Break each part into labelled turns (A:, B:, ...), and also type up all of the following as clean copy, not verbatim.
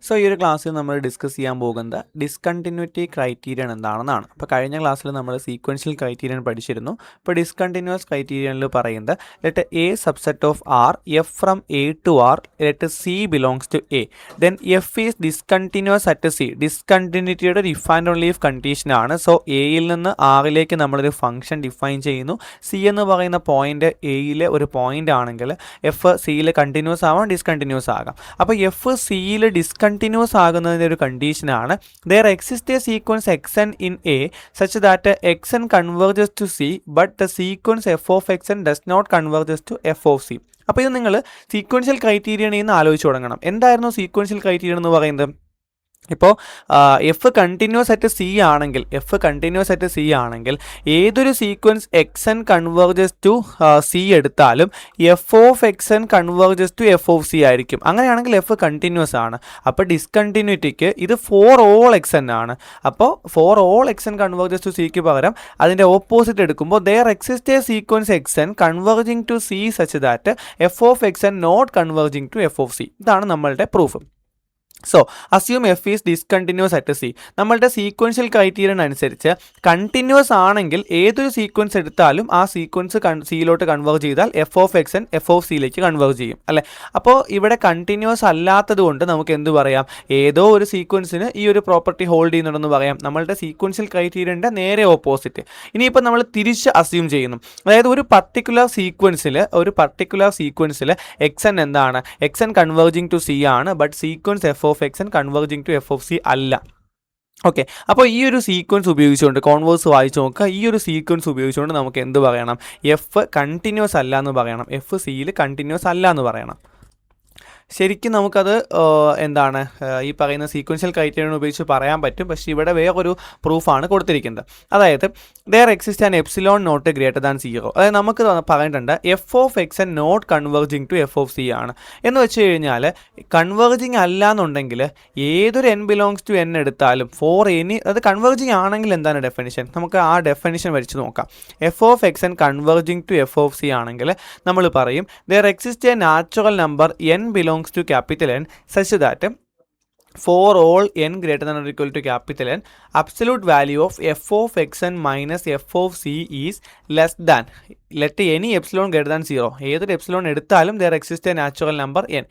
A: So ഈ ഒരു ക്ലാസ്സിൽ നമ്മൾ ഡിസ്കസ് ചെയ്യാൻ പോകുന്നത് ഡിസ്കണ്ടിന്യൂറ്റി ക്രൈറ്റീരിയൻ എന്താണെന്നാണ്. അപ്പോൾ കഴിഞ്ഞ ക്ലാസ്സിൽ നമ്മൾ സീക്വൻഷ്യൽ ക്രൈറ്റീരിയൻ പഠിച്ചിരുന്നു. ഇപ്പോൾ ഡിസ്കണ്ടിന്യൂസ് ക്രൈറ്റീരിയനിൽ പറയുന്നത് let A subset of R F from A to R let C belongs to A then F is discontinuous at C. ഡിസ്കണ്ടിന്യൂറ്റിയുടെ ഇഫ് ആൻഡ് ഓൺലി ഇഫ് കണ്ടീഷനാണ്. സോ എയിൽ നിന്ന് ആറിലേക്ക് നമ്മളൊരു ഫംഗ്ഷൻ ഡിഫൈൻ ചെയ്യുന്നു. സി എന്ന് പറയുന്ന പോയിന്റ് എയിലെ ഒരു പോയിന്റ് ആണെങ്കിൽ എഫ് സിയിൽ കണ്ടിന്യൂസ് ആവാം, ഡിസ്കണ്ടിന്യൂസ് ആകാം. അപ്പോൾ എഫ് സിയിൽ ഡിസ്കണ്ടിന്യൂസ് ആകുന്നതിൻ്റെ ഒരു കണ്ടീഷനാണ് there exists a sequence xn in A such that xn converges to C but the sequence f of xn does not converges to f of C. അപ്പോൾ ഇത് നിങ്ങൾ സീക്വൻഷ്യൽ ക്രൈറ്റീരിയനിൽ നിന്ന് ആലോചിച്ച് തുടങ്ങണം. എന്തായിരുന്നു സീക്വൻഷ്യൽ ക്രൈറ്റീരിയൻ എന്ന് പറയുന്നത്? ഇപ്പോൾ എഫ് കണ്ടിന്യൂസ് അറ്റ് സി ആണെങ്കിൽ ഏതൊരു sequence X N converges to C എടുത്താലും F of X N converges to F of C ആയിരിക്കും. അങ്ങനെയാണെങ്കിൽ എഫ് കണ്ടിന്യൂസ് ആണ്. അപ്പോൾ ഡിസ്കണ്ടിന്യൂറ്റിക്ക് ഇത് ഫോർ ഓൾ എക്സ് എൻ ആണ്. അപ്പോൾ for all X N converges to സിക്ക് പകരം അതിൻ്റെ ഓപ്പോസിറ്റ് എടുക്കുമ്പോൾ there exists a sequence X N converging to C such that F of X N not converging to F of C. ഇതാണ് നമ്മളുടെ proof. So assume F is discontinuous at C. നമ്മളുടെ sequential criterion അനുസരിച്ച് continuous ആണെങ്കിൽ ഏതൊരു sequence എടുത്താലും ആ sequence സിയിലോട്ട് converge ചെയ്താൽ F of X N F of സിയിലേക്ക് കൺവേർജ് ചെയ്യും അല്ലേ. അപ്പോൾ ഇവിടെ കണ്ടിന്യൂസ് അല്ലാത്തത് കൊണ്ട് നമുക്ക് എന്ത് പറയാം? ഏതോ ഒരു സീക്വൻസിന് ഈ ഒരു പ്രോപ്പർട്ടി ഹോൾഡ് ചെയ്യുന്നുണ്ടെന്ന് പറയാം. നമ്മളുടെ സീക്വൻഷ്യൽ ക്രൈറ്റീരിയൻ്റെ നേരെ ഓപ്പോസിറ്റ്. ഇനിയിപ്പോൾ നമ്മൾ തിരിച്ച് അസ്യൂം ചെയ്യുന്നു. അതായത് ഒരു പർട്ടിക്കുലർ സീക്വൻസിൽ എക്സ് എൻ എന്താണ്? X N converging to C ആണ്, but sequence F of X N converging to F of C അല്ല. ഓക്കെ, അപ്പോൾ ഈ ഒരു സീക്വൻസ് ഉപയോഗിച്ചുകൊണ്ട് കോൺവേഴ്സ് വായിച്ച് നോക്കുക. ഈ ഒരു സീക്വൻസ് ഉപയോഗിച്ചുകൊണ്ട് നമുക്ക് എന്ത് പറയണം? എഫ് കണ്ടിന്യൂസ് അല്ല എന്ന് പറയണം. എഫ് സിയിൽ കണ്ടിന്യൂസ് അല്ല എന്ന് പറയണം. ശരിക്കും നമുക്കത് എന്താണ് ഈ പറയുന്ന സീക്വൻഷ്യൽ ക്രൈറ്റീരിയൻ ഉപയോഗിച്ച് പറയാൻ പറ്റും. പക്ഷേ ഇവിടെ വേറൊരു പ്രൂഫാണ് കൊടുത്തിരിക്കുന്നത്. അതായത് there exists an epsilon not greater than 0. അതായത് നമുക്ക് പറഞ്ഞിട്ടുണ്ട് f of X N not converging to F of c ആണ് എന്ന് വെച്ച് കഴിഞ്ഞാൽ കൺവേർജിങ് അല്ല എന്നുണ്ടെങ്കിൽ ഏതൊരു എൻ ബിലോങ്സ് ടു എൻ എടുത്താലും ഫോർ എനി അത് കൺവേർജിങ് ആണെങ്കിൽ എന്താണ് ഡെഫിനിഷൻ? നമുക്ക് ആ ഡെഫിനിഷൻ വരച്ച് നോക്കാം. F of X N converging to F of c ആണെങ്കിൽ നമ്മൾ പറയും there exists a natural number n belongs to capital N such that for all n greater than or equal to capital N absolute value of f of xn minus f of c is less than let any epsilon greater than 0. ഏതൊരു epsilon എടുത്താലും there exists a natural number n.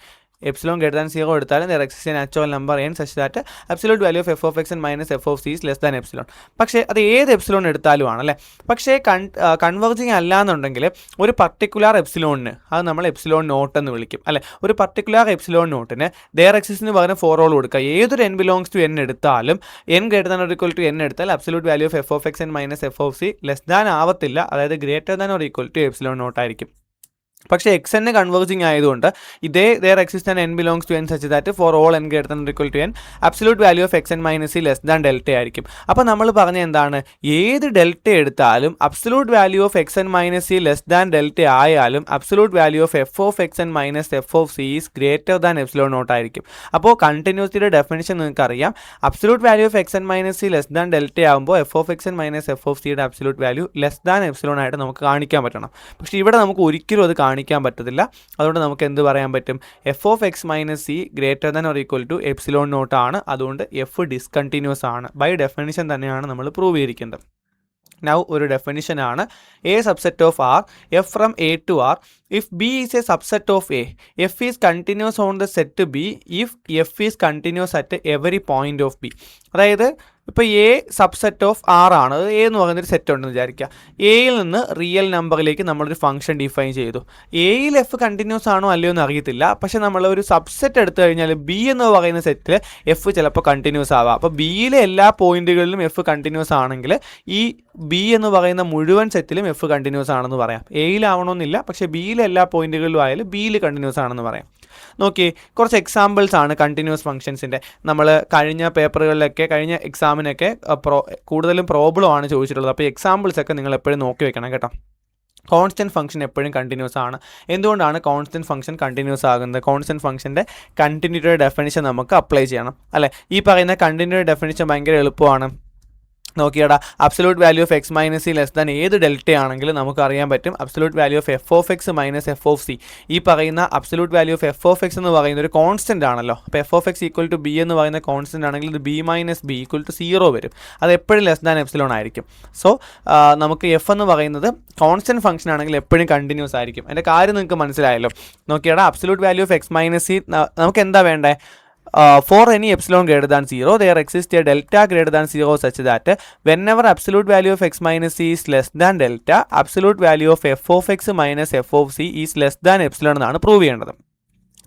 A: Epsilon greater than 0 എടുത്താലും there exists a natural number n such that absolute value of f of x n minus f of c is less than epsilon. പക്ഷേ അത് ഏത് epsilon എടുത്താലും ആണല്ലേ. പക്ഷേ converging അല്ല എന്നുണ്ടെങ്കിൽ ഒരു പർട്ടിക്കുലർ എപ്സിലോണിന് അത് നമ്മൾ എപ്സിലോൺ നോട്ട് എന്ന് വിളിക്കും അല്ലേ. ഒരു പർട്ടിക്കുലർ എപ്സിലോൺ നോട്ടിന് there exists പകരം ഫോർ ഓൾ കൊടുക്കുക. ഏതൊരു n ബിലോങ്സ് ടു n എടുത്താലും n greater than or equal to n എടുത്താൽ absolute value of f of x n minus f of c less than ആവത്തില്ല. അതായത് greater than or equal to epsilon not ആയിരിക്കും. പക്ഷേ X N converging ആയതുകൊണ്ട് ഇതേ there exists an n belongs to n such that for all n greater than or equal to n absolute value of x n minus c less than delta ആയിരിക്കും. അപ്പോൾ നമ്മൾ പറഞ്ഞ എന്താണ്? ഏത് delta എടുത്താലും absolute value of x n minus c less than delta ആയാലും absolute value of f of x n minus f of c is greater than epsilon naught ആയിരിക്കും. അപ്പോൾ കണ്ടിന്യൂസിറ്റിയുടെ ഡെഫിനിഷൻ നിങ്ങൾക്ക് അറിയാം. absolute value of x n minus c less than delta ആകുമ്പോൾ f of x n minus f of c യുടെ absolute value less than epsilon ആയിട്ട് നമുക്ക് കാണിക്കാൻ പറ്റണം. പക്ഷേ ഇവിടെ നമുക്ക് ഒരിക്കലും അത് കാണിക്കാൻ പറ്റത്തില്ല. അതുകൊണ്ട് നമുക്ക് എന്ത് പറയാൻ പറ്റും? F of X minus C greater than or equal to epsilon naught ആണ്. അതുകൊണ്ട് എഫ് ഡിസ്കണ്ടിന്യൂസ് ആണ്. ബൈ ഡെഫിനിഷൻ തന്നെയാണ് നമ്മൾ പ്രൂവ് ചെയ്തിരിക്കുന്നത്. നൗ ഒരു ഡെഫിനിഷനാണ് A subset of R F from A to R if B is a subset of A F is continuous on the set B if F is continuous at every point of B. അതായത് ഇപ്പോൾ A subset of R ആണ്. അത് A എന്ന് പറയുന്നൊരു set ഉണ്ടെന്ന് വിചാരിക്കുക. എയിൽ നിന്ന് റിയൽ നമ്പറിലേക്ക് നമ്മളൊരു ഫംഗ്ഷൻ ഡിഫൈൻ ചെയ്തു. എയിൽ എഫ് കണ്ടിന്യൂസ് ആണോ അല്ലയോ എന്ന് അറിയത്തില്ല. പക്ഷേ നമ്മളൊരു സബ്സെറ്റ് എടുത്തു കഴിഞ്ഞാൽ ബി എന്ന് പറയുന്ന സെറ്റിൽ എഫ് ചിലപ്പോൾ കണ്ടിന്യൂസ് ആവാം. അപ്പോൾ ബിയിലെ എല്ലാ പോയിന്റുകളിലും എഫ് കണ്ടിന്യൂസ് ആണെങ്കിൽ ഈ ബി എന്ന് പറയുന്ന മുഴുവൻ സെറ്റിലും എഫ് കണ്ടിന്യൂസ് ആണെന്ന് പറയാം. എയിലാവണമെന്നില്ല, പക്ഷേ ബിയിലെ എല്ലാ പോയിന്റുകളിലും ആയാലും ബിയിൽ കണ്ടിന്യൂസ് ആണെന്ന് പറയാം. നോക്കി, കുറച്ച് എക്സാമ്പിൾസ് ആണ് കണ്ടിന്യൂസ് ഫംഗ്ഷൻസിൻ്റെ. നമ്മൾ കഴിഞ്ഞ പേപ്പറുകളിലൊക്കെ കഴിഞ്ഞ എക്സാമിനൊക്കെ കൂടുതലും പ്രോബ്ലം ആണ് ചോദിച്ചിട്ടുള്ളത്. അപ്പോൾ എക്സാമ്പിൾസ് ഒക്കെ നിങ്ങൾ എപ്പോഴും നോക്കി വെക്കണം കേട്ടോ. കോൺസ്റ്റൻറ്റ് ഫംഗ്ഷൻ എപ്പോഴും കണ്ടിന്യൂസ് ആണ്. എന്തുകൊണ്ടാണ് കോൺസ്റ്റൻറ്റ് ഫംഗ്ഷൻ കണ്ടിന്യൂസ് ആകുന്നത്? കോൺസ്റ്റൻറ്റ് ഫംഗ്ഷൻ്റെ കണ്ടിന്യൂറ്റിയുടെ ഡെഫിനിഷൻ നമുക്ക് അപ്ലൈ ചെയ്യണം അല്ലേ. ഈ പറയുന്ന കണ്ടിന്യൂറ്റി ഡെഫിനിഷൻ ഭയങ്കര എളുപ്പമാണ്. നോക്കിയടാ absolute value of X minus C less than ഏത് ഡെൽറ്റ ആണെങ്കിലും നമുക്ക് അറിയാൻ പറ്റും absolute value of F of X minus F of C. ഈ പറയുന്ന absolute value of F of X എന്ന് പറയുന്ന ഒരു കോൺസ്റ്റന്റ് ആണല്ലോ. അപ്പോൾ F of X equal to B എന്ന് പറയുന്ന കോൺസ്റ്റന്റ് ആണെങ്കിൽ ഇത് b minus b equal to 0 വരും. അത് എപ്പോഴും ലെസ് ദാൻ എപ്സിലോൺ ആയിരിക്കും. സോ നമുക്ക് എഫ് എന്ന് പറയുന്നത് കോൺസ്റ്റന്റ് ഫംഗ്ഷൻ ആണെങ്കിൽ എപ്പോഴും കണ്ടിന്യൂസ് ആയിരിക്കും. അതിൻ്റെ കാര്യം നിങ്ങൾക്ക് മനസ്സിലായല്ലോ. നോക്കിയടാ absolute value of X minus C നമുക്ക് എന്താ വേണ്ടേ? For any epsilon greater than 0, there exists a delta greater than 0 such that whenever absolute value of x minus c is less than delta, absolute value of f of x minus f of c is less than epsilon എന്നാണ് prove ചെയ്യേണ്ടത്.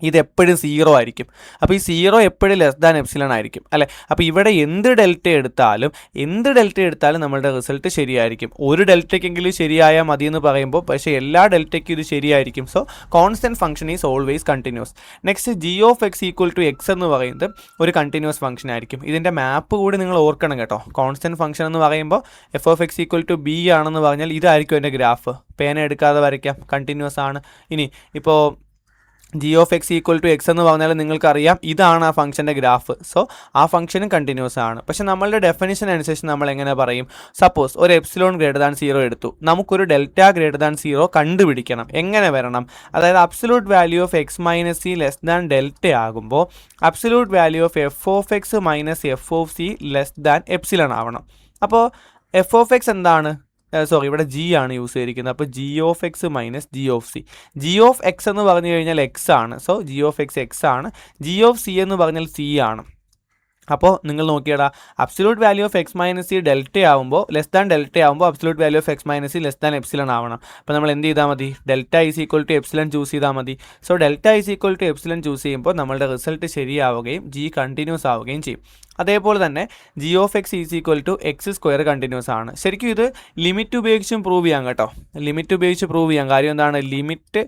A: ഇത് എപ്പോഴും 0 ആയിരിക്കും. അപ്പോൾ ഈ 0 എപ്പോഴും less than epsilon ആയിരിക്കും അല്ലേ. അപ്പോൾ ഇവിടെ എന്ത് ഡെൽറ്റ എടുത്താലും നമ്മളുടെ റിസൾട്ട് ശരിയായിരിക്കും. ഒരു ഡെൽറ്റയ്ക്കെങ്കിലും ശരിയായാൽ മതി എന്ന് പറയുമ്പോൾ പക്ഷേ എല്ലാ ഡെൽറ്റയ്ക്കും ഇത് ശരിയായിരിക്കും. So constant function is always continuous. Next g of X equal to x എന്ന് പറയുന്നത് ഒരു കണ്ടിന്യൂസ് ഫംഗ്ഷൻ ആയിരിക്കും. ഇതിൻ്റെ മാപ്പ് കൂടി നിങ്ങൾ ഓർക്കണം കേട്ടോ. കോൺസ്റ്റന്റ് ഫംഗ്ഷൻ എന്ന് പറയുമ്പോൾ f of X equal to b ആണെന്ന് പറഞ്ഞാൽ ഇതായിരിക്കും എൻ്റെ ഗ്രാഫ്. പേന എടുക്കാതെ വരയ്ക്കാം, കണ്ടിന്യൂസ് ആണ്. ഇനി ഇപ്പോൾ g of X equal to x എന്ന് പറഞ്ഞാൽ നിങ്ങൾക്കറിയാം ഇതാണ് ആ ഫംഗ്ഷൻ്റെ ഗ്രാഫ്. സോ ആ ഫംഗ്ഷനും കണ്ടിന്യൂസ് ആണ്. പക്ഷേ നമ്മളുടെ ഡെഫിനിഷൻ അനുസരിച്ച് നമ്മൾ എങ്ങനെ പറയും? സപ്പോസ് ഒരു എപ്സിലോൺ ഗ്രേറ്റർ ദാൻ 0 എടുത്തു, നമുക്കൊരു ഡെൽറ്റ ഗ്രേറ്റർ ദാൻ 0 കണ്ടുപിടിക്കണം. എങ്ങനെ വരണം? അതായത് absolute value of X minus C less than delta ആകുമ്പോൾ absolute value of F of X minus F of C less than epsilon ആവണം. അപ്പോൾ എഫ് ഓഫ് എക്സ് എന്താണ്? ഇവിടെ ജി ആണ് യൂസ് ചെയ്തിരിക്കുന്നത്. അപ്പോൾ G of X minus G of C. G of X എന്ന് പറഞ്ഞു കഴിഞ്ഞാൽ എക്സ് ആണ്. So G of X X ആണ്. ജി ഓഫ് സി എന്ന് പറഞ്ഞാൽ സി ആണ്. അപ്പോൾ നിങ്ങൾ നോക്കിയടാ absolute value of X minus C delta ആകുമ്പോൾ ലെസ് ദാൻ ഡെൽറ്റ ആകുമ്പോൾ absolute value of X minus C less than epsilon ആവണം. അപ്പോൾ നമ്മൾ എന്ത് ചെയ്താൽ മതി? Delta is equal to epsilon choose ചെയ്താൽ മതി. So delta is equal to epsilon choose ചെയ്യുമ്പോൾ നമ്മളുടെ റിസൾട്ട് ശരിയാവുകയും ജി കണ്ടിന്യൂസ് ആവുകയും ചെയ്യും. അതേപോലെ തന്നെ g of X is equal to x square continuous ആണ്. ശരിക്കും ഇത് ലിമിറ്റ് ഉപയോഗിച്ചും പ്രൂവ് ചെയ്യാം കേട്ടോ. ലിമിറ്റ് ഉപയോഗിച്ച് പ്രൂവ് ചെയ്യാം. കാര്യം എന്താണ്? ലിമിറ്റ്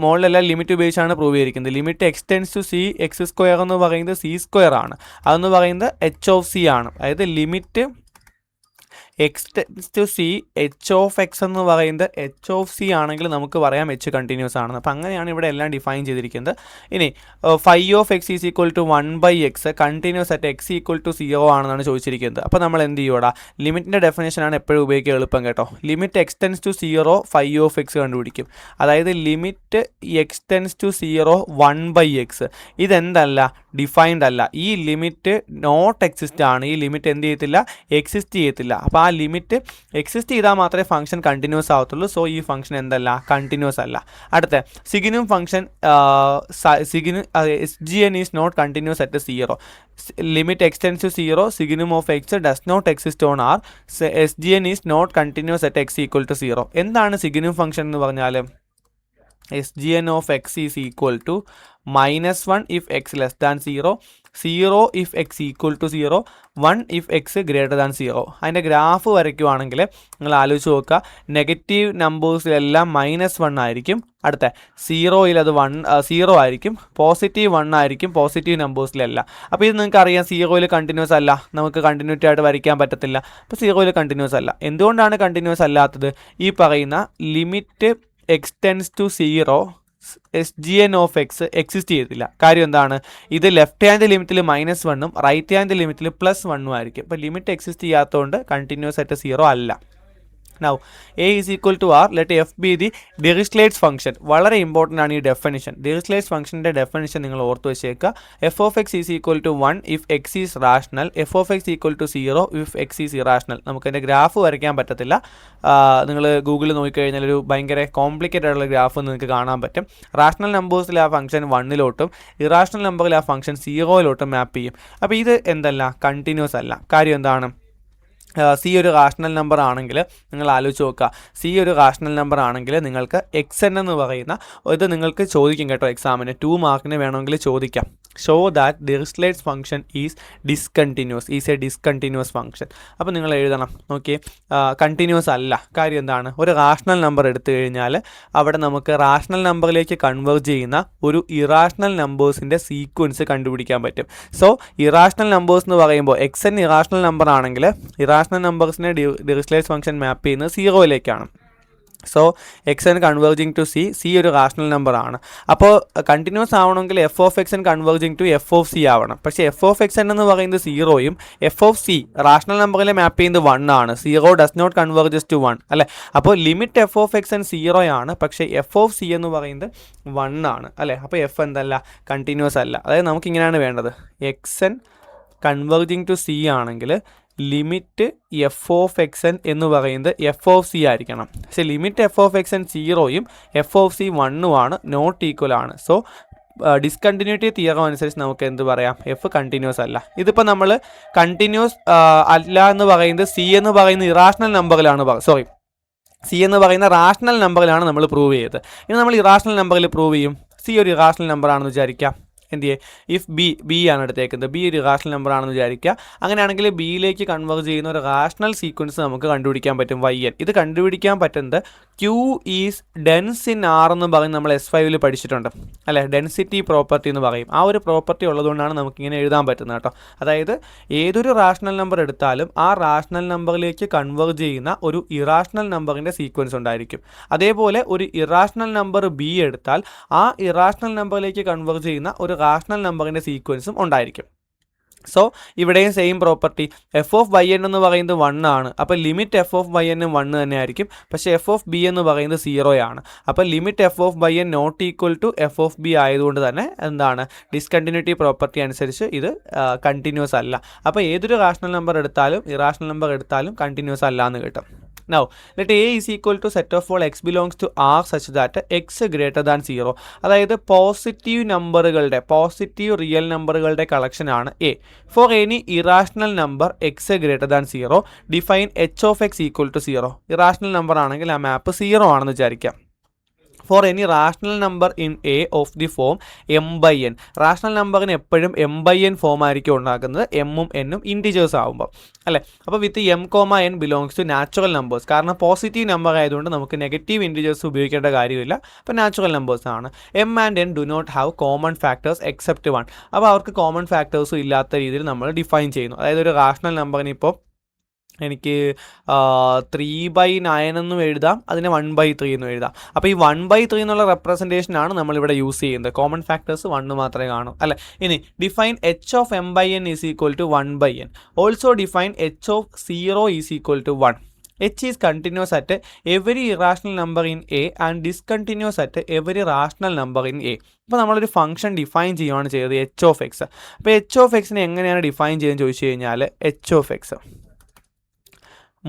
A: മുകളിലെല്ലാം ലിമിറ്റ് ഉപയോഗിച്ചാണ് പ്രൂവ് ചെയ്തിരിക്കുന്നത്. Limit extends to c x square എന്ന് പറയുന്നത് സി സ്ക്വയർ ആണ്. അതെന്ന് പറയുന്നത് എച്ച് ഓഫ് സി ആണ്. അതായത് limit extends to c h of X എന്ന് പറയുന്നത് എച്ച് ഓഫ് സി ആണെങ്കിൽ നമുക്ക് പറയാം എച്ച് കണ്ടിന്യൂസ് ആണെന്ന്. അപ്പോൾ അങ്ങനെയാണ് ഇവിടെ എല്ലാം ഡിഫൈൻ ചെയ്തിരിക്കുന്നത്. ഇനി phi of X is equal to 1/x continuous at X equal to 0 ആണെന്നാണ് ചോദിച്ചിരിക്കുന്നത്. അപ്പോൾ നമ്മൾ എന്ത് ചെയ്യൂടാ? ലിമിറ്റിൻ്റെ ഡെഫിനേഷനാണ് എപ്പോഴും ഉപയോഗിക്കുക എളുപ്പം കേട്ടോ. Limit extends to 0 phi of X കണ്ടുപിടിക്കും. അതായത് ലിമിറ്റ് എക്സ്റ്റെൻസ് ടു 0 1/x ഇതെന്തല്ല? ഡിഫൈൻഡ് അല്ല. ഈ ലിമിറ്റ് നോട്ട് എക്സിസ്റ്റ് ആണ്. ഈ ലിമിറ്റ് എന്ത് ചെയ്യത്തില്ല? എക്സിസ്റ്റ് ചെയ്യത്തില്ല. അപ്പോൾ ആ ലിമിറ്റ് എക്സിസ്റ്റ് ചെയ്താൽ മാത്രമേ ഫംഗ്ഷൻ കണ്ടിന്യൂസ് ആവത്തുള്ളൂ. സോ ഈ ഫംഗ്ഷൻ എന്തല്ല? കണ്ടിന്യൂസ് അല്ല. അടുത്ത signum function signum S G N is not continuous at 0. Limit extends to 0 signum of X does not exist on R. S G N is not continuous at X equal to 0. എന്താണ് signum function എന്ന് പറഞ്ഞാൽ? S G N of X is equal to -1 if x less than 0, 0 if x equal to 0, 1 if x greater than 0. അതിൻ്റെ graph വരയ്ക്കുവാണെങ്കിൽ നിങ്ങൾ ആലോചിച്ച് നോക്കുക. Negative നമ്പേഴ്സിലെല്ലാം -1 ആയിരിക്കും. അടുത്ത 0യിൽ അത് 0 ആയിരിക്കും. പോസിറ്റീവ് 1 ആയിരിക്കും പോസിറ്റീവ് നമ്പേഴ്സിലെല്ലാം. അപ്പോൾ ഇത് നിങ്ങൾക്ക് അറിയാം 0യിൽ കണ്ടിന്യൂസ് അല്ല. നമുക്ക് കണ്ടിന്യൂറ്റി ആയിട്ട് വരയ്ക്കാൻ പറ്റത്തില്ല. അപ്പോൾ 0യിൽ കണ്ടിന്യൂസ് അല്ല. എന്തുകൊണ്ടാണ് കണ്ടിന്യൂസ് അല്ലാത്തത്? ഈ പറയുന്ന limit extends to 0 s G N of X exist ചെയ്യത്തില്ല. കാര്യം എന്താണ്? ഇത് ലെഫ്റ്റ് ഹാൻഡ് ലിമിറ്റിൽ -1ഉം റൈറ്റ് ഹാൻഡ് ലിമിറ്റിൽ +1ഉം ആയിരിക്കും. അപ്പോൾ ലിമിറ്റ് എക്സിസ്റ്റ് ചെയ്യാത്തതുകൊണ്ട് കണ്ടിന്യൂസ് ആയിട്ട് 0 അല്ല. Now a is equal to r, let f be the Dirichlet's function. വളരെ ഇമ്പോർട്ടൻ്റ് ആണ് ഈ ഡെഫിനിഷൻ. Dirichlet's ഫംഗ്ഷൻ്റെ ഡെഫിനിഷൻ നിങ്ങൾ ഓർത്ത് വെച്ചേക്കുക. F of X is equal to 1 if X is rational, F of X equal to 0 if X is irrational. നമുക്ക് അതിൻ്റെ graph വരയ്ക്കാൻ പറ്റത്തില്ല. നിങ്ങൾ ഗൂഗിളിൽ നോക്കിക്കഴിഞ്ഞാൽ ഒരു ഭയങ്കര കോംപ്ലിക്കേറ്റഡ് ആയിട്ടുള്ള ഗ്രാഫ് നിങ്ങൾക്ക് കാണാൻ പറ്റും. റാഷണൽ നമ്പേഴ്സിൽ ആ ഫംഗ്ഷൻ 1ലോട്ടും ഇറാഷണൽ നമ്പറിൽ ആ ഫംഗ്ഷൻ 0ലോട്ടും മാപ്പ് ചെയ്യും. അപ്പോൾ ഇത് എന്തല്ല? കണ്ടിന്യൂസ് അല്ല. കാര്യം എന്താണ്? സി ഒരു റാഷണൽ നമ്പർ ആണെങ്കിൽ നിങ്ങൾ ആലോചിച്ച് നോക്കുക. സി ഒരു റാഷണൽ നമ്പർ ആണെങ്കിൽ നിങ്ങൾക്ക് എക്സ് എൻ എന്ന് പറയുന്ന ഇത് നിങ്ങൾക്ക് ചോദിക്കും കേട്ടോ. എക്സാമിന് 2 മാർക്കിന് വേണമെങ്കിൽ ചോദിക്കാം. Show that Dirichlet's function is discontinuous, is a discontinuous function. അപ്പോൾ നിങ്ങൾ എഴുതണം. നോക്കി, കണ്ടിന്യൂസ് അല്ല. കാര്യം എന്താണ്? ഒരു റാഷണൽ നമ്പർ എടുത്തു കഴിഞ്ഞാൽ അവിടെ നമുക്ക് റാഷണൽ നമ്പറിലേക്ക് കൺവേർട്ട് ചെയ്യുന്ന ഒരു ഇറാഷണൽ നമ്പേഴ്സിൻ്റെ സീക്വൻസ് കണ്ടുപിടിക്കാൻ പറ്റും. സോ ഇറാഷണൽ നമ്പേഴ്സ് എന്ന് പറയുമ്പോൾ എക്സ് എൻ ഇറാഷണൽ നമ്പർ ആണെങ്കിൽ ഇറാഷണൽ നമ്പേഴ്സിനെ ഡിറിച്ലെറ്റ്സ് ഫംഗ്ഷൻ മാപ്പ് ചെയ്യുന്നത് 0യിലേക്കാണ്. So X N converging to C ഒരു റാഷണൽ നമ്പർ ആണ്. അപ്പോൾ കണ്ടിന്യൂസ് ആവണമെങ്കിൽ F of X N converging to F of C ആവണം. പക്ഷേ എഫ് ഓഫ് എക്സ് എൻ എന്ന് പറയുന്നത് 0യും എഫ് ഓഫ് സി റാഷണൽ നമ്പറിലെ മാപ്പ് ചെയ്യുന്നത് 1 ആണ്. 0 ഡസ് നോട്ട് കൺവേർജസ് ടു 1 അല്ലേ. അപ്പോൾ limit F of X N 0 ആണ്, പക്ഷേ എഫ് ഓഫ് സി എന്ന് പറയുന്നത് 1 ആണ് അല്ലേ. അപ്പോൾ എഫ് എന്തല്ല, കണ്ടിന്യൂസ് അല്ല. അതായത് നമുക്കിങ്ങനെയാണ് വേണ്ടത്, X N converging to C ആണെങ്കിൽ limit F of X N എന്ന് പറയുന്നത് എഫ് ഓഫ് സി ആയിരിക്കണം. പക്ഷേ limit F of X N 0യും എഫ് ഓഫ് സി 1ഉം ആണ്, നോട്ട് ഈക്വൽ ആണ്. സോ ഡിസ്കണ്ടിന്യൂറ്റി തിയറം അനുസരിച്ച് നമുക്ക് എന്ത് പറയാം, എഫ് കണ്ടിന്യൂസ് അല്ല. ഇതിപ്പോൾ നമ്മൾ കണ്ടിന്യൂസ് അല്ല എന്ന് പറയുന്നത് സി എന്ന് പറയുന്ന ഇറാഷണൽ നമ്പറിലാണ് സി എന്ന് പറയുന്ന റാഷണൽ നമ്പറിലാണ് നമ്മൾ പ്രൂവ് ചെയ്തത്. ഇനി നമ്മൾ ഇറാഷണൽ നമ്പറിൽ പ്രൂവ് ചെയ്യും. സി ഒരു ഇറാഷണൽ നമ്പറാണെന്ന് വിചാരിക്കാം. എന്ത് ചെയ്യേ, ഇഫ് ബി ആണ് എടുത്തേക്കുന്നത്, ബി ഒരു റാഷണൽ നമ്പർ ആണെന്ന് വിചാരിക്കുക. അങ്ങനെയാണെങ്കിൽ ബിയിലേക്ക് കൺവേർട്ട് ചെയ്യുന്ന ഒരു റാഷണൽ സീക്വൻസ് നമുക്ക് കണ്ടുപിടിക്കാൻ പറ്റും, YN. ഇത് കണ്ടുപിടിക്കാൻ പറ്റുന്നത് Q is dense in R എന്ന് പറയും, നമ്മൾ S5 പഠിച്ചിട്ടുണ്ട് അല്ലേ. ഡെൻസിറ്റി പ്രോപ്പർട്ടി എന്ന് പറയും. ആ ഒരു പ്രോപ്പർട്ടി ഉള്ളതുകൊണ്ടാണ് നമുക്കിങ്ങനെ എഴുതാൻ പറ്റുന്നത് കേട്ടോ. അതായത് ഏതൊരു റാഷണൽ നമ്പർ എടുത്താലും ആ റാഷണൽ നമ്പറിലേക്ക് കൺവേർട്ട് ചെയ്യുന്ന ഒരു ഇറാഷണൽ നമ്പറിൻ്റെ സീക്വൻസ് ഉണ്ടായിരിക്കും. അതേപോലെ ഒരു ഇറാഷണൽ നമ്പർ ബി എടുത്താൽ ആ ഇറാഷണൽ നമ്പറിലേക്ക് കൺവേർട്ട് ചെയ്യുന്ന ഒരു റാഷണൽ നമ്പറിൻ്റെ സീക്വൻസും ഉണ്ടായിരിക്കും. സോ ഇവിടെയും same property, F of Y N എന്ന് പറയുന്നത് 1 ആണ്. അപ്പോൾ ലിമിറ്റ് എഫ് ഓഫ് വൈ എന്നും 1 തന്നെ ആയിരിക്കും. പക്ഷേ എഫ് ഓഫ് ബി എന്ന് പറയുന്നത് 0 ആണ്. അപ്പോൾ limit F of Y N not equal to F of B ആയതുകൊണ്ട് തന്നെ എന്താണ്, ഡിസ്കണ്ടിന്യൂറ്റി പ്രോപ്പർട്ടി അനുസരിച്ച് ഇത് കണ്ടിന്യൂസ് അല്ല. അപ്പോൾ ഏതൊരു റാഷണൽ നമ്പർ എടുത്താലും ഇറാഷണൽ നമ്പർ എടുത്താലും കണ്ടിന്യൂസ് അല്ല എന്ന് കിട്ടും. Now, let A is equal to set of all x belongs to R such that x greater than 0. അതായത് പോസിറ്റീവ് നമ്പറുകളുടെ, പോസിറ്റീവ് റിയൽ നമ്പറുകളുടെ കളക്ഷൻ ആണ് A. For any irrational number x greater than 0, define h of x equal to 0. Irrational number ആണെങ്കിൽ ആ മാപ്പ് 0 ആണെന്ന് വിചാരിക്കാം. For any rational number in A of the form m by n. Rational നമ്പറിന് എപ്പോഴും m by n form ആയിരിക്കും ഉണ്ടാക്കുന്നത്, എമ്മും എന്നും ഇൻറ്റിജേഴ്സ് ആകുമ്പോൾ അല്ലേ. അപ്പോൾ with m, n belongs to natural numbers. കാരണം പോസിറ്റീവ് നമ്പർ ആയതുകൊണ്ട് നമുക്ക് നെഗറ്റീവ് ഇൻറ്റിജേഴ്സ് ഉപയോഗിക്കേണ്ട കാര്യമില്ല. അപ്പോൾ നാച്ചുറൽ നമ്പേഴ്സ് ആണ്. m and n do not have common factors except 1. അപ്പോൾ അവർക്ക് കോമൺ ഫാക്ടേഴ്സും ഇല്ലാത്ത രീതിയിൽ നമ്മൾ ഡിഫൈൻ ചെയ്യുന്നു. അതായത് ഒരു റാഷണൽ നമ്പറിന് ഇപ്പോൾ എനിക്ക് 3/9 എന്നും എഴുതാം, അതിനെ 1/3 എന്നും എഴുതാം. അപ്പോൾ ഈ 1/3 എന്നുള്ള റെപ്രസെൻറ്റേഷനാണ് നമ്മളിവിടെ യൂസ് ചെയ്യുന്നത്. കോമൺ ഫാക്ടേഴ്സ് 1 മാത്രമേ കാണൂ അല്ലേ. ഇനി define H of m by n is equal to 1/n. Also define H of 0 is equal to 1. H is continuous at every irrational number in A and discontinuous at every rational number in A. അപ്പോൾ നമ്മളൊരു function define ചെയ്യുകയാണ് ചെയ്തത്, H of X. അപ്പോൾ H of എക്സിനെ എങ്ങനെയാണ് define ചെയ്യുന്നത് ചോദിച്ചു കഴിഞ്ഞാൽ, H of X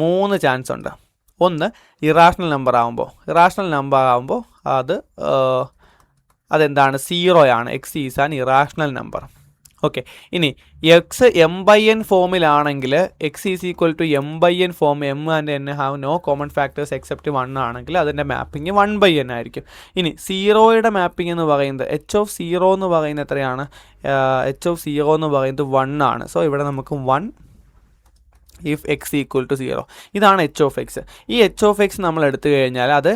A: 3 chance ഉണ്ട്. ഒന്ന്, ഇറാഷണൽ നമ്പർ ആകുമ്പോൾ അതെന്താണ്, 0 ആണ്. X is an irrational number. Okay. ഇനി എക്സ് m by n ഫോമിലാണെങ്കിൽ X is equal to m by n form, m and n have no common factors except 1 ആണെങ്കിൽ അതിൻ്റെ mapping 1/n ആയിരിക്കും. ഇനി 0യുടെ മാപ്പിംഗ് എന്ന് പറയുന്നത്, എച്ച് ഓഫ് 0 എന്ന് പറയുന്നത് എത്രയാണ്, എച്ച് ഓഫ് 0 എന്ന് പറയുന്നത് 1 ആണ്. സോ ഇവിടെ നമുക്ക് 1 ഇഫ് എക്സ് ഈക്വൽ ടു 0. ഇതാണ് എച്ച് ഓഫ് എക്സ്. ഈ എച്ച് ഓഫ് എക്സ് നമ്മൾ എടുത്തു കഴിഞ്ഞാൽ അത്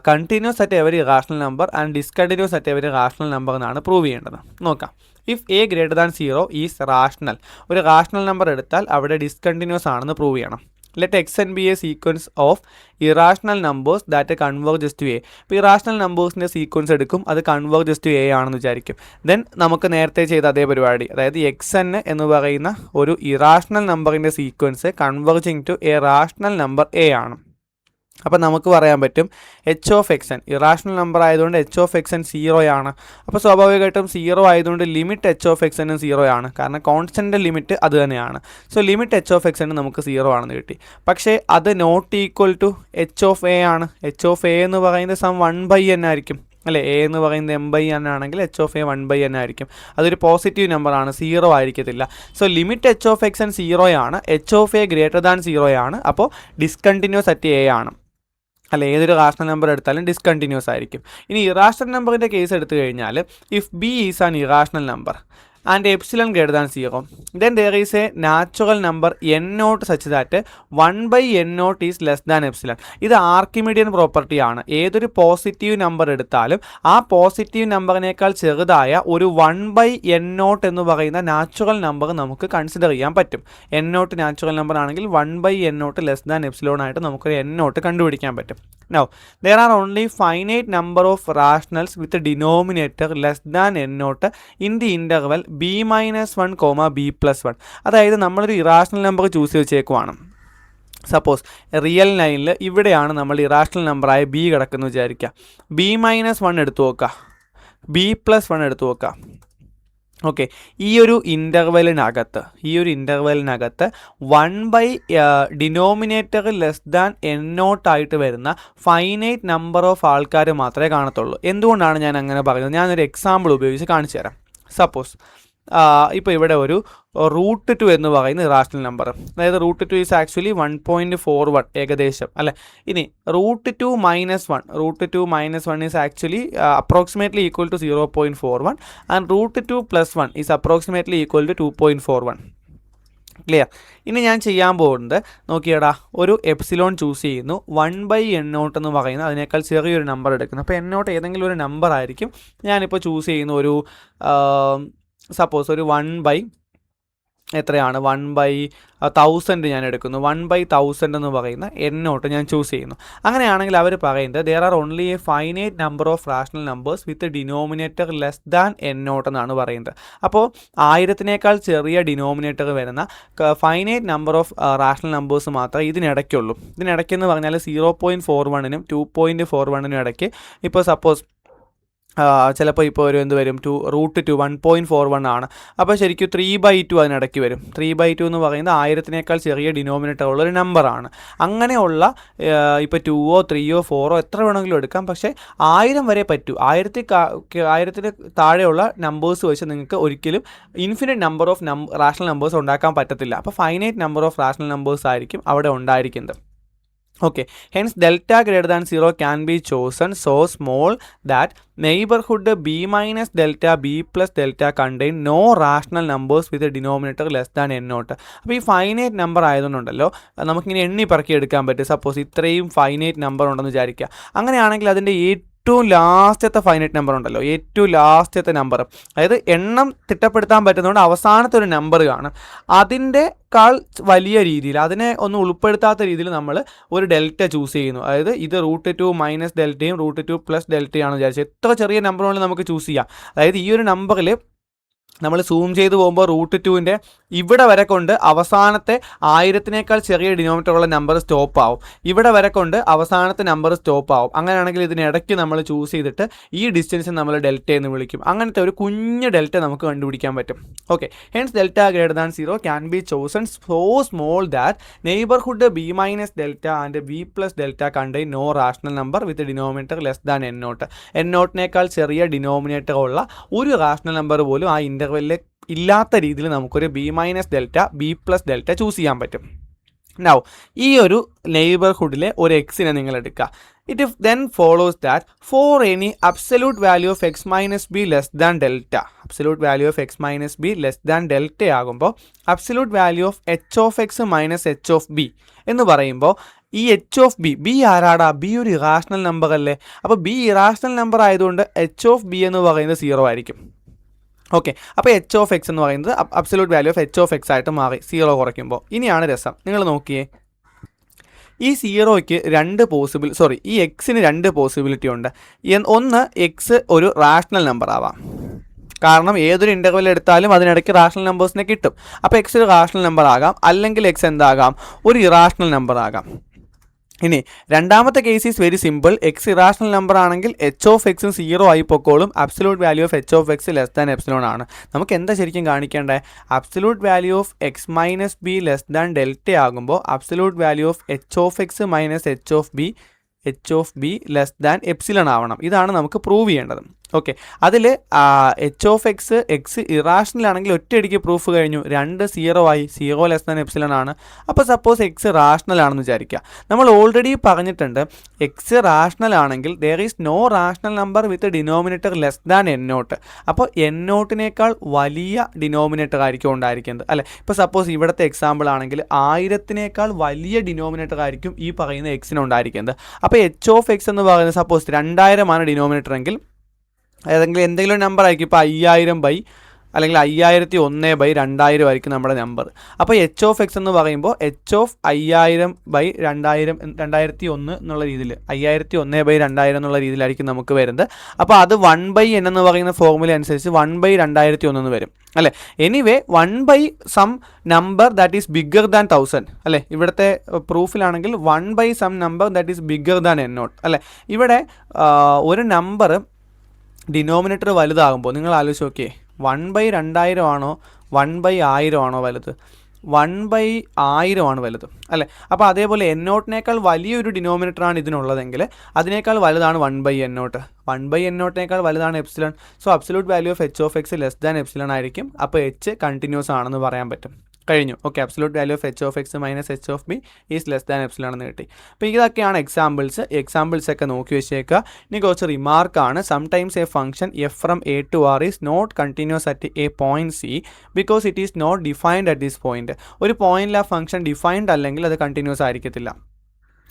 A: continuous at every rational number and discontinuous at every rational number എന്നാണ് പ്രൂവ് ചെയ്യേണ്ടത്. നോക്കാം. If A greater than 0 is rational. ഒരു റാഷണൽ നമ്പർ എടുത്താൽ അവിടെ ഡിസ്കണ്ടിന്യൂസ് ആണെന്ന് പ്രൂവ് ചെയ്യണം. Let X N be a sequence of irrational numbers that converges to A. ഇപ്പോൾ irrational നമ്പേഴ്സിൻ്റെ സീക്വൻസ് എടുക്കും, അത് കൺവേർജസ് ടു എ ആണെന്ന് വിചാരിക്കും. ദെൻ നമുക്ക് നേരത്തെ ചെയ്ത അതേ പരിപാടി, അതായത് എക്സ് എൻ എന്ന് പറയുന്ന ഒരു ഇറാഷണൽ നമ്പറിൻ്റെ sequence converging to a rational number A ആണ്. അപ്പോൾ നമുക്ക് പറയാൻ പറ്റും H of X N, irrational number ആയതുകൊണ്ട് എച്ച് ഓഫ് എക്സ് എൻ 0 ആണ്. അപ്പോൾ സ്വാഭാവികമായിട്ടും 0 ആയതുകൊണ്ട് ലിമിറ്റ് എച്ച് ഓഫ് എക്സ് എന്നും 0 ആണ്. കാരണം കോൺസ്റ്റൻ്റ് ലിമിറ്റ് അത് തന്നെയാണ്. So limit H of X N നമുക്ക് 0 ആണെന്ന് കിട്ടി. പക്ഷേ അത് not equal to H of A ആണ്. എച്ച് ഓഫ് എ എന്ന് പറയുന്നത് സം 1/n ആയിരിക്കും അല്ലേ. എ എന്ന് പറയുന്നത് m/n ആണെങ്കിൽ എച്ച് ഓഫ് എ 1/n ആയിരിക്കും. അതൊരു പോസിറ്റീവ് നമ്പറാണ്, 0 ആയിരിക്കത്തില്ല. So limit H of X N 0 ആണ്. H of A greater than 0 ആണ്. അപ്പോൾ ഡിസ്കണ്ടിന്യൂസ് അറ്റ് എ ആണ് അല്ല. ഏതൊരു റാഷണൽ നമ്പർ എടുത്താലും ഡിസ്കണ്ടിന്യൂസ് ആയിരിക്കും. ഇനി ഇറാഷണൽ നമ്പറിൻ്റെ കേസ് എടുത്തു കഴിഞ്ഞാൽ, if B is an irrational number, and epsilon greater than 0, then there is a natural number n naught such that 1 by n naught is less than epsilon. ഇത് Archimedean property ആണ്. ഏതൊരു positive number എടുത്താലും ആ positive നമ്പറിനേക്കാൾ ചെറുതായ ഒരു 1 by n naught എന്ന് പറയുന്ന natural number നമുക്ക് കൺസിഡർ ചെയ്യാൻ പറ്റും. n naught നാച്ചുറൽ നമ്പർ ആണെങ്കിൽ 1 by n naught less than epsilon ആയിട്ട് നമുക്കൊരു n naught കണ്ടുപിടിക്കാൻ പറ്റും. Now, there are only finite number of rationals with the denominator less than n naught in the interval b minus 1, b plus 1. അതായത് നമ്മളൊരു irrational number choose വെച്ചേക്കുവാണ്. Suppose real ലൈനിൽ ഇവിടെയാണ് നമ്മൾ ഇറാഷണൽ നമ്പറായ ബി കിടക്കുന്നു വിചാരിക്കുക. ബി മൈനസ് 1 എടുത്തു നോക്കുക, ബി പ്ലസ് 1 എടുത്തു നോക്കുക. ഓക്കെ, ഈ ഒരു ഇൻ്റർവെലിനകത്ത് 1 by denominator less than n naught ആയിട്ട് വരുന്ന ഫൈനൈറ്റ് നമ്പർ ഓഫ് ആൾക്കാർ മാത്രമേ കാണത്തുള്ളൂ. എന്തുകൊണ്ടാണ് ഞാൻ അങ്ങനെ പറയുന്നത്? ഞാനൊരു എക്സാമ്പിൾ ഉപയോഗിച്ച് കാണിച്ചു തരാം. സപ്പോസ് ഇപ്പോൾ ഇവിടെ ഒരു √2 എന്ന് പറയുന്ന ഇറാഷണൽ നമ്പർ, അതായത് √2 ഈസ് ആക്ച്വലി 1.41 ഏകദേശം അല്ലേ. ഇനി √2 minus 1 is actually approximately equal to 0.41 and √2 plus 1 is approximately equal to 2.41. Clear? ഇനി ഞാൻ ചെയ്യാൻ പോകുന്നത് നോക്കിയടാ, ഒരു എപ്സിലോൺ ചൂസ് ചെയ്യുന്നു. 1 by n naught എന്ന് പറയുന്നത് അതിനേക്കാൾ ചെറിയൊരു നമ്പർ എടുക്കുന്നു. അപ്പോൾ n naught ഏതെങ്കിലും ഒരു നമ്പർ ആയിരിക്കും. ഞാനിപ്പോൾ ചൂസ് ചെയ്യുന്ന ഒരു സപ്പോസ് ഒരു 1 by എത്രയാണ് 1 by 1000 ഞാൻ എടുക്കുന്നു. 1 by 1000 എന്ന് പറയുന്ന n naught ഞാൻ ചൂസ് ചെയ്യുന്നു. അങ്ങനെയാണെങ്കിൽ അവർ പറയുന്നത് there are only a finite number of rational numbers with a denominator less than n naught എന്നാണ് പറയുന്നത്. അപ്പോൾ 1000-നേക്കാൾ ചെറിയ ഡിനോമിനേറ്റർ വരുന്ന finite number of rational numbers മാത്രമേ ഇതിനിടയ്ക്കുള്ളൂ. ഇതിനിടയ്ക്കെന്ന് പറഞ്ഞാൽ 0.41-നും 2.41-നും ഇടയ്ക്ക്. ഇപ്പോൾ സപ്പോസ് ചിലപ്പോൾ ഇപ്പോൾ ഒരു എന്ത് വരും, √2 1.41 ആണ്. അപ്പോൾ ശരിക്കും 3/2 അതിനിടയ്ക്ക് വരും. 3/2 എന്ന് പറയുന്നത് 1000-നേക്കാൾ ചെറിയ ഡിനോമിനേറ്റർ ഉള്ളൊരു നമ്പറാണ്. അങ്ങനെയുള്ള ഇപ്പോൾ 2ഓ 3ഓ 4ഓ എത്ര വേണമെങ്കിലും എടുക്കാം. പക്ഷേ 1000 വരെ പറ്റൂ. 1000-ന് താഴെയുള്ള നമ്പേഴ്സ് വെച്ച് നിങ്ങൾക്ക് ഒരിക്കലും infinite number of rational numbers ഉണ്ടാക്കാൻ പറ്റത്തില്ല. അപ്പോൾ finite number of rational numbers ആയിരിക്കും അവിടെ ഉണ്ടായിരിക്കുന്നത്. Okay, hence delta greater than 0 can be chosen so small that neighborhood b minus delta b plus delta contain no rational numbers with a denominator less than n naught. അപ്പോൾ ഈ finite number ആയതുകൊണ്ടല്ലോ നമുക്കിങ്ങനെ എണ്ണി പറക്കി എടുക്കാൻ പറ്റും. Suppose ഇത്രയും finite number ഉണ്ടെന്ന് വിചാരിക്കുക. അങ്ങനെയാണെങ്കിൽ അതിൻ്റെ ഏറ്റവും ലാസ്റ്റത്തെ ഫൈനൈറ്റ് നമ്പർ ഉണ്ടല്ലോ, ഏറ്റവും ലാസ്റ്റത്തെ നമ്പർ, അതായത് എണ്ണം തിട്ടപ്പെടുത്താൻ പറ്റുന്നതുകൊണ്ട് അവസാനത്തെ ഒരു നമ്പർ കാണും. അതിൻ്റെക്കാൾ വലിയ രീതിയിൽ, അതിനെ ഒന്നും ഉൾപ്പെടുത്താത്ത രീതിയിൽ നമ്മൾ ഒരു ഡെൽറ്റ ചൂസ് ചെയ്യുന്നു. അതായത് ഇത് √2 മൈനസ് ഡെൽറ്റയും √2 പ്ലസ് ഡെൽറ്റയാണെന്ന് വിചാരിച്ചു. എത്ര ചെറിയ നമ്പർ വേണമെങ്കിലും നമുക്ക് ചൂസ് ചെയ്യാം. അതായത് ഈ ഒരു നമ്പറിൽ നമ്മൾ സൂം ചെയ്ത് പോകുമ്പോൾ √2-ൻ്റെ ഇവിടെ വരെ കൊണ്ട് അവസാനത്തെ 1000-നേക്കാൾ ചെറിയ ഡിനോമിനേറ്റർ ഉള്ള നമ്പർ സ്റ്റോപ്പ് ആവും. ഇവിടെ വരെ കൊണ്ട് അവസാനത്തെ നമ്പർ സ്റ്റോപ്പ് ആവും. അങ്ങനെയാണെങ്കിൽ ഇതിനിടയ്ക്ക് നമ്മൾ ചൂസ് ചെയ്തിട്ട് ഈ ഡിസ്റ്റൻസ് നമ്മൾ ഡെൽറ്റ എന്ന് വിളിക്കും. അങ്ങനത്തെ ഒരു കുഞ്ഞ് ഡെൽറ്റ നമുക്ക് കണ്ടുപിടിക്കാൻ പറ്റും. Okay, hence delta greater than 0 can be chosen so small that neighbourhood b minus delta and b plus delta contain no rational number with denominator less than n naught. n naught-നേക്കാൾ ചെറിയ denominator ഉള്ള ഒരു rational number പോലും ആ ഇൻ്റർവെല്ലിൽ ഇല്ലാത്ത രീതിയിൽ നമുക്കൊരു b minus delta b plus delta choose ചെയ്യാൻ പറ്റും. നൗ ഈ ഒരു നെയ്ബർഹുഡിലെ ഒരു എക്സിനെ നിങ്ങൾ എടുക്കുക. It then follows that for any absolute value of x minus b less than delta, absolute value of x minus b less than delta ആകുമ്പോൾ absolute value of h of x minus h of b എന്ന് പറയുമ്പോൾ ഈ h of b ആരാടാ? b ഒരു irrational number അല്ലേ. അപ്പോൾ b irrational number ആയതുകൊണ്ട് h of b എന്ന് പറയുന്നത് 0 ആയിരിക്കും. ഓക്കെ, അപ്പോൾ h of x എന്ന് പറയുന്നത് absolute value of h of x ആയിട്ട് മാറി 0 കുറയ്ക്കുമ്പോൾ. ഇനിയാണ് രസം, നിങ്ങൾ നോക്കിയേ, ഈ 0യ്ക്ക് ഈ എക്സിന് 2 പോസിബിലിറ്റി ഉണ്ട്. ഒന്ന്, എക്സ് ഒരു റാഷണൽ നമ്പർ ആവാം. കാരണം ഏതൊരു ഇൻ്റർവെൽ എടുത്താലും അതിനിടയ്ക്ക് റാഷണൽ നമ്പേഴ്സിനെ കിട്ടും. അപ്പോൾ എക്സ് ഒരു റാഷണൽ നമ്പർ ആകാം, അല്ലെങ്കിൽ എക്സ് എന്താകാം, ഒരു ഇറാഷണൽ നമ്പർ ആകാം. ഇനി രണ്ടാമത്തെ case is very simple. X irrational number ആണെങ്കിൽ h of x 0 ആയി പൊക്കോളും. Absolute value of h of x less than epsilon ആണ്. നമുക്ക് എന്താ ശരിക്കും കാണിക്കേണ്ടത്? Absolute value of x minus B less than delta ആകുമ്പോൾ absolute value of h of x minus h of b less than epsilon ആവണം. ഇതാണ് നമുക്ക് prove ചെയ്യേണ്ടത്. ഓക്കെ, അതിൽ എച്ച് ഓഫ് എക്സ് ഇറാഷണൽ ആണെങ്കിൽ ഒറ്റയടിക്ക് പ്രൂഫ് കഴിഞ്ഞു, 2 0 ആയി, 0 ലെസ് ദാൻ എപ്സിലൺ ആണ്. അപ്പോൾ സപ്പോസ് എക്സ് റാഷണൽ ആണെന്ന് വിചാരിക്കുക. നമ്മൾ ഓൾറെഡി പറഞ്ഞിട്ടുണ്ട് എക്സ് റാഷണൽ ആണെങ്കിൽ there is no rational number with denominator less than N naught. അപ്പോൾ എൻ നോട്ടിനേക്കാൾ വലിയ ഡിനോമിനേറ്റർ ആയിരിക്കും ഉണ്ടായിരിക്കുന്നത് അല്ലേ. ഇപ്പോൾ സപ്പോസ് ഇവിടുത്തെ എക്സാമ്പിൾ ആണെങ്കിൽ 1000-നേക്കാൾ വലിയ ഡിനോമിനേറ്റർ ആയിരിക്കും ഈ പറയുന്ന എക്സിന് ഉണ്ടായിരിക്കുന്നത്. അപ്പോൾ എച്ച് ഓഫ് എക്സ് എന്ന് പറയുന്നത് സപ്പോസ് 2000 ആണ് ഡിനോമിനേറ്റർ എങ്കിൽ എന്തെങ്കിലും നമ്പർ ആയിരിക്കും. ഇപ്പോൾ 5000 അല്ലെങ്കിൽ 5001/2000 ആയിരിക്കും നമ്മുടെ നമ്പർ. അപ്പോൾ എച്ച് ഓഫ് എക്സ് എന്ന് പറയുമ്പോൾ എച്ച് ഓഫ് 5000/2000 2001 എന്നുള്ള രീതിയിൽ 5001/2000 എന്നുള്ള രീതിയിലായിരിക്കും നമുക്ക് വരുന്നത്. അപ്പോൾ അത് 1/n എന്ന് പറയുന്ന ഫോർമുല അനുസരിച്ച് 1/2001 എന്ന് വരും അല്ലേ. Anyway 1/some number that is bigger than 1000 അല്ലേ. ഇവിടുത്തെ പ്രൂഫിലാണെങ്കിൽ 1/some number that is bigger than n naught അല്ലേ. ഇവിടെ ഒരു നമ്പർ ഡിനോമിനേറ്റർ വലുതാകുമ്പോൾ നിങ്ങൾ ആലോചിച്ച് നോക്കിയേ, 1/2000 ആണോ 1/1000 ആണോ വലുത്? 1/1000 ആണ് വലുത് അല്ലേ. അപ്പോൾ അതേപോലെ n നോട്ടിനേക്കാൾ വലിയൊരു ഡിനോമിനേറ്ററാണ് ഇതിനുള്ളതെങ്കിൽ അതിനേക്കാൾ വലുതാണ് 1/n നോട്ട്. 1/n നോട്ടിനേക്കാൾ വലുതാണ് epsilon. So absolute value of H of X less than epsilon ആയിരിക്കും. അപ്പോൾ എച്ച് കണ്ടിന്യൂസ് ആണെന്ന് പറയാൻ പറ്റും. കഴിഞ്ഞു. Okay, absolute value of H of X minus H of B is less than epsilon എന്ന് കിട്ടി. അപ്പോൾ ഇതൊക്കെയാണ് എക്സാമ്പിൾസ് ഒക്കെ നോക്കി വെച്ചേക്കുക. ഇനി കുറച്ച് റിമാർക്കാണ്. Sometimes a function F from A to R is not continuous at a point C because it is not defined at this point. ഒരു പോയിന്റിൽ ആ ഫംഗ്ഷൻ ഡിഫൈൻഡ് അല്ലെങ്കിൽ അത് കണ്ടിന്യൂസ് ആയിരിക്കത്തില്ല.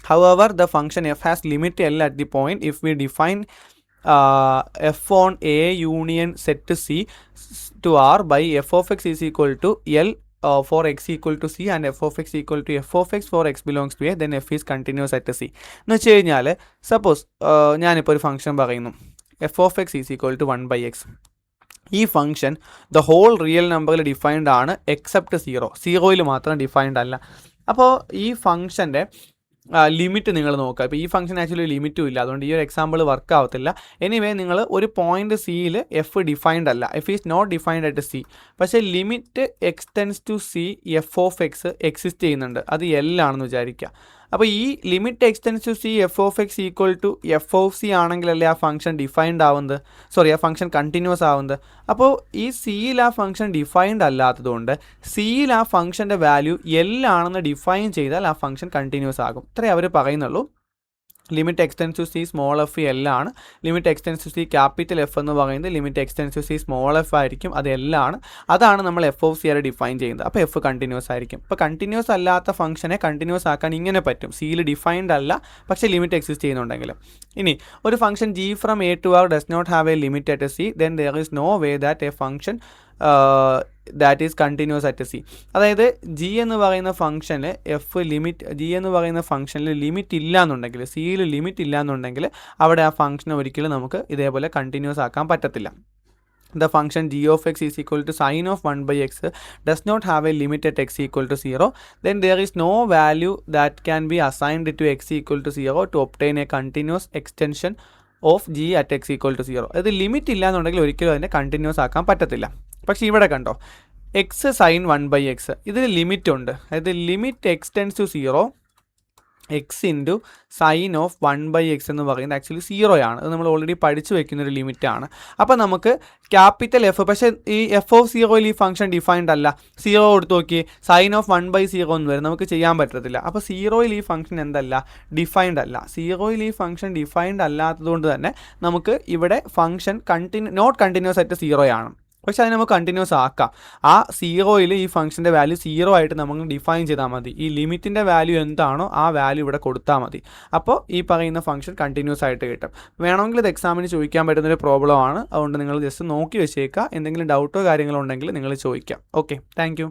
A: However, the function f has limit L at the point if we define f on A union set to C to R by f of x is equal to L for x equal to C and f of x equal to f of x for x belongs to A, then f is continuous at C. എന്ന് വെച്ച് കഴിഞ്ഞാൽ suppose ഞാനിപ്പോൾ ഒരു function പറയുന്നു f of x is equal to 1/x. ഈ function the whole real നമ്പറിൽ defined ആണ് except 0 മാത്രം ഡിഫൈൻഡ് അല്ല. അപ്പോൾ ഈ ഫംഗ്ഷൻ്റെ ലിമിറ്റ് നിങ്ങൾ നോക്കുക. ഇപ്പോൾ ഈ ഫംഗ്ഷൻ ആക്ച്വലി ലിമിറ്റും ഇല്ല, അതുകൊണ്ട് ഈ ഒരു എക്സാമ്പിൾ വർക്ക് ആവത്തില്ല. എനിവേ നിങ്ങൾ ഒരു പോയിന്റ് സിയിൽ എഫ് ഡിഫൈൻഡ് അല്ല, F is not defined at C, പക്ഷേ limit extends to C F of X exist ചെയ്യുന്നുണ്ട്, അത് എൽ ആണെന്ന് വിചാരിക്കുക. അപ്പോൾ ഈ limit extends to C F of X equal to F of C ആണെങ്കിലല്ലേ ആ ഫംഗ്ഷൻ ഡിഫൈൻഡ് ആവുന്നത്, ആ ഫംഗ്ഷൻ കണ്ടിന്യൂസ് ആവുന്നത്. അപ്പോൾ ഈ സിയിൽ ആ ഫംഗ്ഷൻ ഡിഫൈൻഡ് അല്ലാത്തതുകൊണ്ട് സിയിൽ ആ ഫംഗ്ഷൻ്റെ വാല്യൂ എൽ ആണെന്ന് ഡിഫൈൻ ചെയ്താൽ ആ ഫംഗ്ഷൻ കണ്ടിന്യൂസ് ആകും. ഇത്രയേ അവർ പറയുന്നുള്ളൂ. Limit extends to C small F L ആണ്. Limit extends to C capital F എന്ന് പറയുന്നത് limit extends to C small F ആയിരിക്കും, അത് എൽ ആണ്. അതാണ് നമ്മൾ എഫ് ഓഫ് സി ആയിട്ട് ഡിഫൈൻ ചെയ്യുന്നത്. അപ്പോൾ എഫ് കണ്ടിന്യൂസ് ആയിരിക്കും. അപ്പോൾ കണ്ടിന്യൂസ് അല്ലാത്ത ഫംഗ്ഷനെ കണ്ടിന്യൂസ് ആക്കാൻ ഇങ്ങനെ പറ്റും, സിയിൽ ഡിഫൈൻഡ് അല്ല പക്ഷേ ലിമിറ്റ് എക്സിസ്റ്റ് ചെയ്യുന്നുണ്ടെങ്കിൽ. ഇനി ഒരു function G from A to R does not have a limit at C, then there is no way that a function that is continuous at C. അതായത് ജി എന്ന് പറയുന്ന ഫംഗ്ഷനിൽ ജി എന്ന് പറയുന്ന ഫംഗ്ഷനിൽ ലിമിറ്റ് ഇല്ല എന്നുണ്ടെങ്കിൽ, സിയിൽ ലിമിറ്റ് ഇല്ല എന്നുണ്ടെങ്കിൽ അവിടെ ആ ഫംഗ്ഷനെ ഒരിക്കലും നമുക്ക് ഇതേപോലെ കണ്ടിന്യൂസ് ആക്കാൻ പറ്റത്തില്ല. The function g of x is equal to sin of 1/x does not have a limit at x equal to 0, then there is no value that can be assigned to x equal to 0 to obtain a continuous extension of g at x equal to 0. അത് limit ഇല്ല എന്നുണ്ടെങ്കിൽ ഒരിക്കലും അതിനെ continuous ആക്കാൻ പറ്റത്തില്ല. പക്ഷേ ഇവിടെ കണ്ടോ, എക്സ് സൈൻ 1/x ഇതിൽ ലിമിറ്റ് ഉണ്ട്. അതായത് limit extends to 0 X into sine of 1/x എന്ന് പറയുന്നത് ആക്ച്വലി 0 ആണ്. അത് നമ്മൾ ഓൾറെഡി പഠിച്ചു വെക്കുന്നൊരു ലിമിറ്റാണ്. അപ്പോൾ നമുക്ക് ക്യാപിറ്റൽ എഫ്, പക്ഷേ ഈ എഫ് ഓഫ് 0യിൽ ഈ ഫംഗ്ഷൻ ഡിഫൈൻഡ് അല്ല. 0 കൊടുത്ത് നോക്കി, സൈൻ ഓഫ് 1/0 എന്ന് വരും, നമുക്ക് ചെയ്യാൻ പറ്റത്തില്ല. അപ്പോൾ 0യിൽ ഈ ഫംഗ്ഷൻ എന്തല്ല, ഡിഫൈൻഡ് അല്ല. 0യിൽ ഈ ഫംഗ്ഷൻ ഡിഫൈൻഡ് അല്ലാത്തതുകൊണ്ട് തന്നെ നമുക്ക് ഇവിടെ ഫംഗ്ഷൻ നോട്ട് കണ്ടിന്യൂസ് ആയിട്ട് 0 ആണ്. പക്ഷേ അതിന് നമുക്ക് കണ്ടിന്യൂസ് ആക്കാം. ആ 0യിൽ ഈ ഫംഗ്ഷൻ്റെ വാല്യൂ 0 ആയിട്ട് നമുക്ക് ഡിഫൈൻ ചെയ്താൽ മതി. ഈ ലിമിറ്റിൻ്റെ വാല്യൂ എന്താണോ ആ വാല്യൂ ഇവിടെ കൊടുത്താൽ മതി. അപ്പോൾ ഈ പറയുന്ന ഫംഗ്ഷൻ കണ്ടിന്യൂസ് ആയിട്ട് കിട്ടും. വേണമെങ്കിൽ ഇത് എക്സാമിന് ചോദിക്കാൻ പറ്റുന്നൊരു പ്രോബ്ലമാണ്. അതുകൊണ്ട് നിങ്ങൾ ജസ്റ്റ് നോക്കി വെച്ചേക്കുക. എന്തെങ്കിലും ഡൗട്ടോ കാര്യങ്ങളോ ഉണ്ടെങ്കിൽ നിങ്ങൾ ചോദിക്കാം. Okay, thank